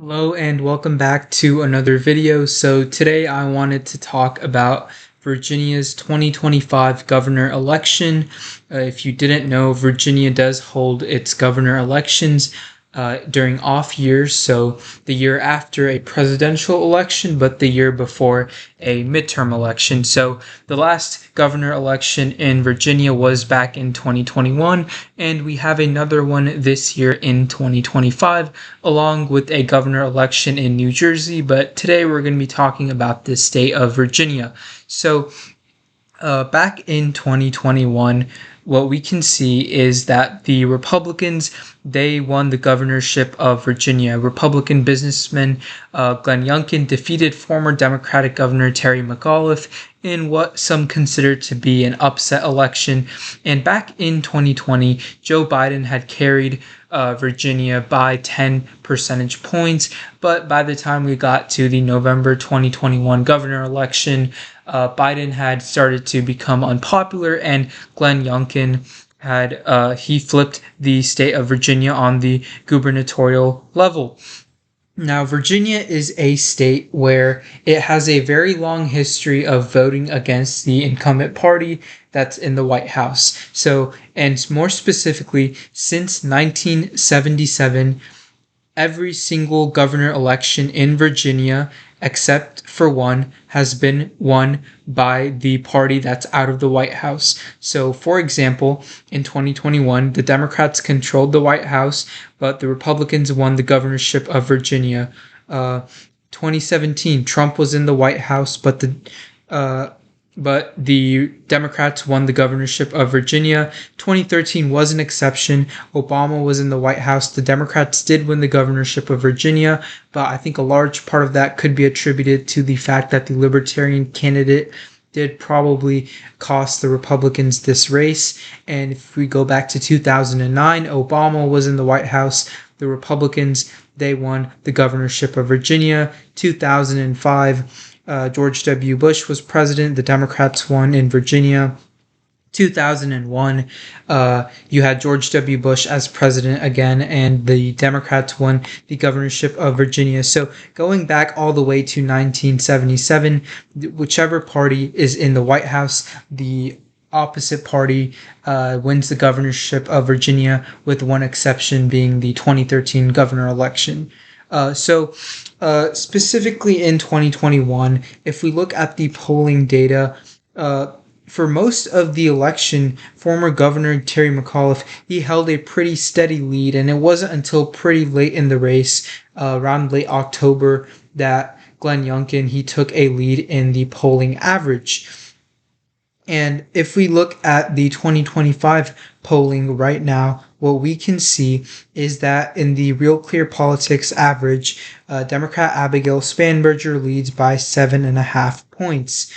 Hello and welcome back to another video. So today I wanted to talk about Virginia's 2025 governor election. If you didn't know, Virginia does hold its governor elections during off years, so the year after a presidential election, but the year before a midterm election. So the last governor election in Virginia was back in 2021, and we have another one this year in 2025, along with a governor election in New Jersey. But today we're going to be talking about the state of Virginia. So back in 2021, what we can see is that the Republicans, they won the governorship of Virginia. Republican businessman Glenn Youngkin defeated former Democratic Governor Terry McAuliffe in what some consider to be an upset election. And back in 2020, Joe Biden had carried Virginia by 10 percentage points. But by the time we got to the November 2021 governor election, Biden had started to become unpopular, and Glenn Youngkin had he flipped the state of Virginia on the gubernatorial level. Now, Virginia is a state where it has a very long history of voting against the incumbent party that's in the White House. So, and more specifically, since 1977, every single governor election in Virginia, except for one, has been won by the party that's out of the White House. So, for example, in 2021, the Democrats controlled the White House, but the Republicans won the governorship of Virginia. 2017, Trump was in the White House, but the Democrats won the governorship of Virginia. 2013 was an exception. Obama was in the White House. The Democrats did win the governorship of Virginia, but I think a large part of that could be attributed to the fact that the Libertarian candidate did probably cost the Republicans this race. And if we go back to 2009, Obama was in the White House. The Republicans, they won the governorship of Virginia. 2005, George W. Bush was president. The Democrats won in Virginia. 2001, you had George W. Bush as president again, and the Democrats won the governorship of Virginia. So going back all the way to 1977, whichever party is in the White House, the opposite party wins the governorship of Virginia, with one exception being the 2013 governor election. Specifically in 2021, if we look at the polling data, for most of the election, former Governor Terry McAuliffe, he held a pretty steady lead, and it wasn't until pretty late in the race, around late October, that Glenn Youngkin, he took a lead in the polling average. And if we look at the 2025 polling right now, what we can see is that in the Real Clear Politics average, Democrat Abigail Spanberger leads by 7.5 points,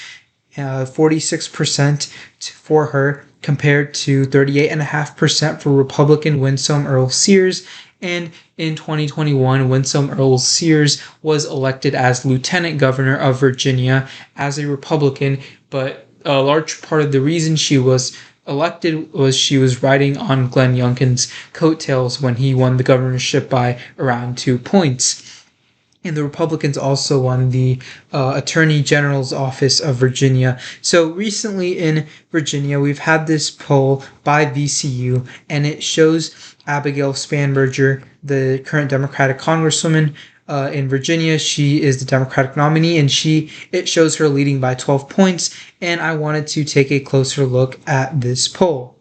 46% for her compared to 38.5% for Republican Winsome Earl Sears. And in 2021, Winsome Earl Sears was elected as Lieutenant Governor of Virginia as a Republican, but a large part of the reason she was elected was she was riding on Glenn Youngkin's coattails when he won the governorship by around 2 points. And the Republicans also won the Attorney General's office of Virginia. So recently in Virginia, we've had this poll by VCU, and it shows Abigail Spanberger, the current Democratic Congresswoman, in Virginia. She is the Democratic nominee, and it shows her leading by 12 points, and I wanted to take a closer look at this poll.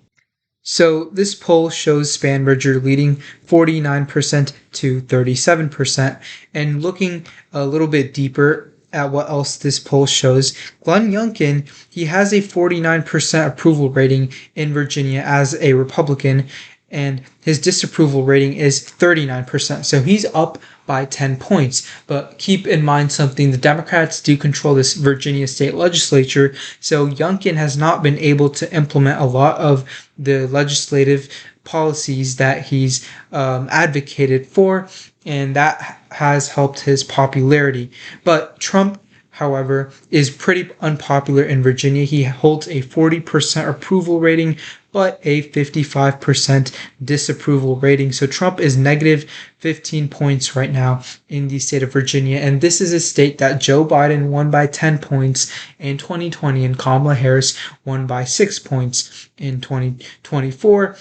So this poll shows Spanberger leading 49% to 37%, and looking a little bit deeper at what else this poll shows, Glenn Youngkin, he has a 49% approval rating in Virginia as a Republican, and his disapproval rating is 39%. So he's up by 10 points. But keep in mind something, the Democrats do control this Virginia state legislature, so Youngkin has not been able to implement a lot of the legislative policies that he's advocated for, and that has helped his popularity. But Trump, however, is pretty unpopular in Virginia. He holds a 40% approval rating, but a 55% disapproval rating. So Trump is negative 15 points right now in the state of Virginia. And this is a state that Joe Biden won by 10 points in 2020 and Kamala Harris won by 6 points in 2024.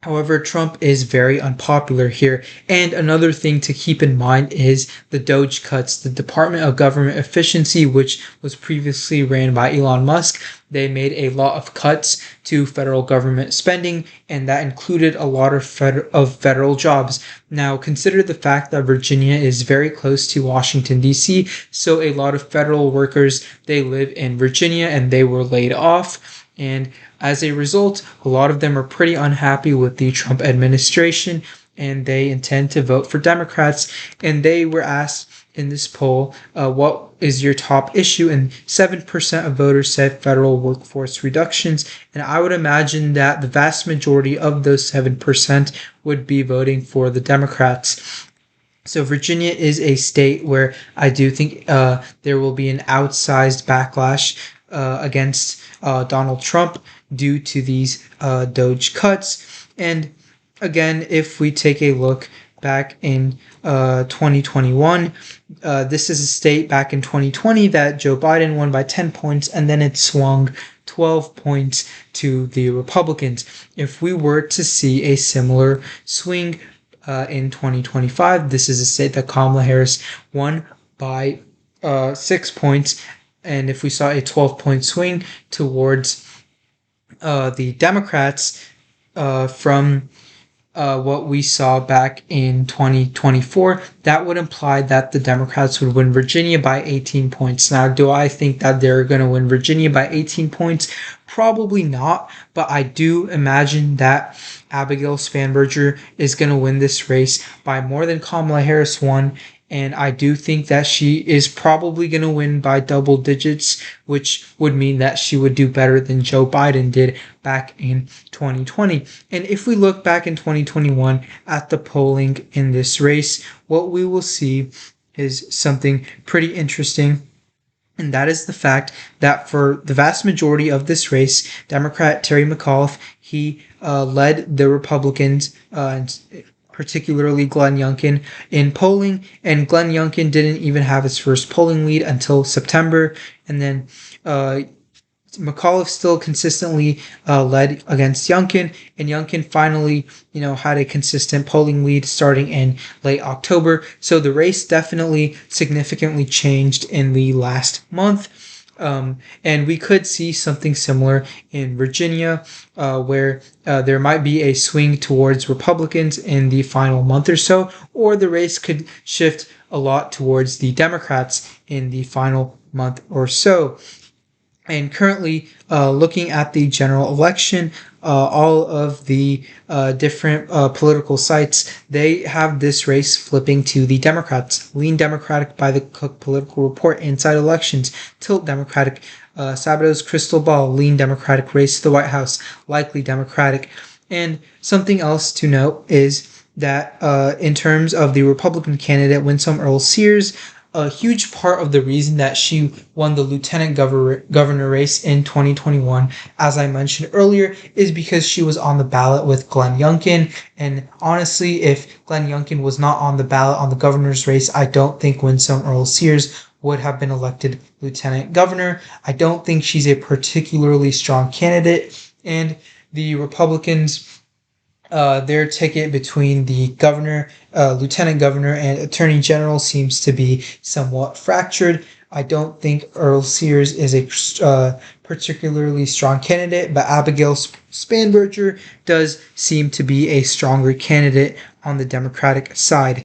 However, Trump is very unpopular here. And another thing to keep in mind is the DOGE cuts. The Department of Government Efficiency, which was previously ran by Elon Musk, they made a lot of cuts to federal government spending, and that included a lot of federal jobs. Now, consider the fact that Virginia is very close to Washington, D.C., so a lot of federal workers, they live in Virginia, and they were laid off. And as a result, a lot of them are pretty unhappy with the Trump administration, and they intend to vote for Democrats. And they were asked in this poll, what is your top issue? And 7% of voters said federal workforce reductions. And I would imagine that the vast majority of those 7% would be voting for the Democrats. So Virginia is a state where I do think there will be an outsized backlash against Donald Trump due to these DOGE cuts. And again, if we take a look back in 2021, this is a state back in 2020 that Joe Biden won by 10 points, and then it swung 12 points to the Republicans. If we were to see a similar swing in 2025, this is a state that Kamala Harris won by 6 points. And if we saw a 12-point swing towards the Democrats from what we saw back in 2024, that would imply that the Democrats would win Virginia by 18 points. Now, do I think that they're going to win Virginia by 18 points? Probably not, but I do imagine that Abigail Spanberger is going to win this race by more than Kamala Harris won. And I do think that she is probably going to win by double digits, which would mean that she would do better than Joe Biden did back in 2020. And if we look back in 2021 at the polling in this race, what we will see is something pretty interesting. And that is the fact that for the vast majority of this race, Democrat Terry McAuliffe, he led the Republicans, particularly Glenn Youngkin, in polling, and Glenn Youngkin didn't even have his first polling lead until September, and then McAuliffe still consistently led against Youngkin, and Youngkin finally, had a consistent polling lead starting in late October. So the race definitely significantly changed in the last month. And we could see something similar in Virginia, where there might be a swing towards Republicans in the final month or so, or the race could shift a lot towards the Democrats in the final month or so. And currently, looking at the general election, all of the different political sites, they have this race flipping to the Democrats. Lean Democratic by the Cook Political Report, Inside Elections, Tilt Democratic, Sabado's Crystal Ball, Lean Democratic, Race to the White House, Likely Democratic. And something else to note is that in terms of the Republican candidate, Winsome Earle-Sears, a huge part of the reason that she won the lieutenant governor race in 2021, as I mentioned earlier, is because she was on the ballot with Glenn Youngkin. And honestly, if Glenn Youngkin was not on the ballot on the governor's race, I don't think Winsome Earle-Sears would have been elected lieutenant governor. I don't think she's a particularly strong candidate. And the Republicans, their ticket between the governor, lieutenant governor, and attorney general seems to be somewhat fractured. I don't think Earle-Sears is a particularly strong candidate, but Abigail Spanberger does seem to be a stronger candidate on the Democratic side.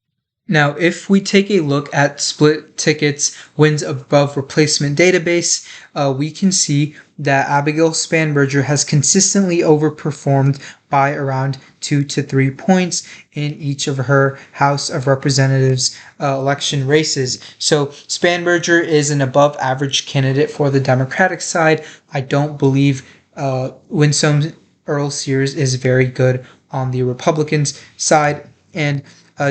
Now, if we take a look at split tickets, wins above replacement database, we can see that Abigail Spanberger has consistently overperformed by around 2 to 3 points in each of her House of Representatives election races. So Spanberger is an above average candidate for the Democratic side. I don't believe Winsome Earle-Sears is very good on the Republicans side. And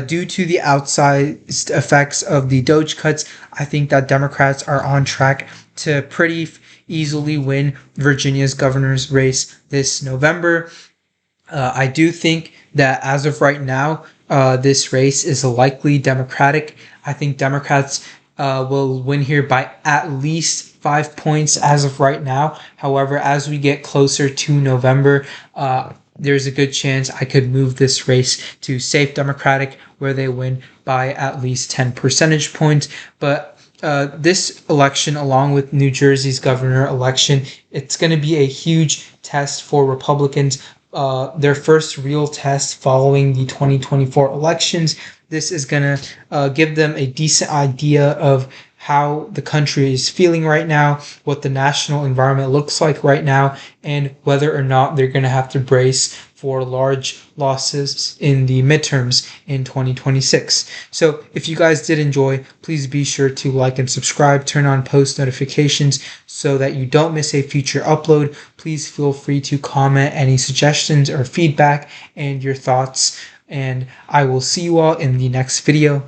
Due to the outsized effects of the DOGE cuts, I think that Democrats are on track to pretty easily win Virginia's governor's race this November. I do think that as of right now, this race is likely Democratic. I think Democrats will win here by at least 5 points as of right now. However, as we get closer to November, there's a good chance I could move this race to safe Democratic, where they win by at least 10 percentage points. But this election, along with New Jersey's governor election, it's going to be a huge test for Republicans. Their first real test following the 2024 elections. This is going to give them a decent idea of how the country is feeling right now, what the national environment looks like right now, and whether or not they're going to have to brace for large losses in the midterms in 2026. So if you guys did enjoy, please be sure to like and subscribe, turn on post notifications so that you don't miss a future upload. Please feel free to comment any suggestions or feedback and your thoughts, and I will see you all in the next video.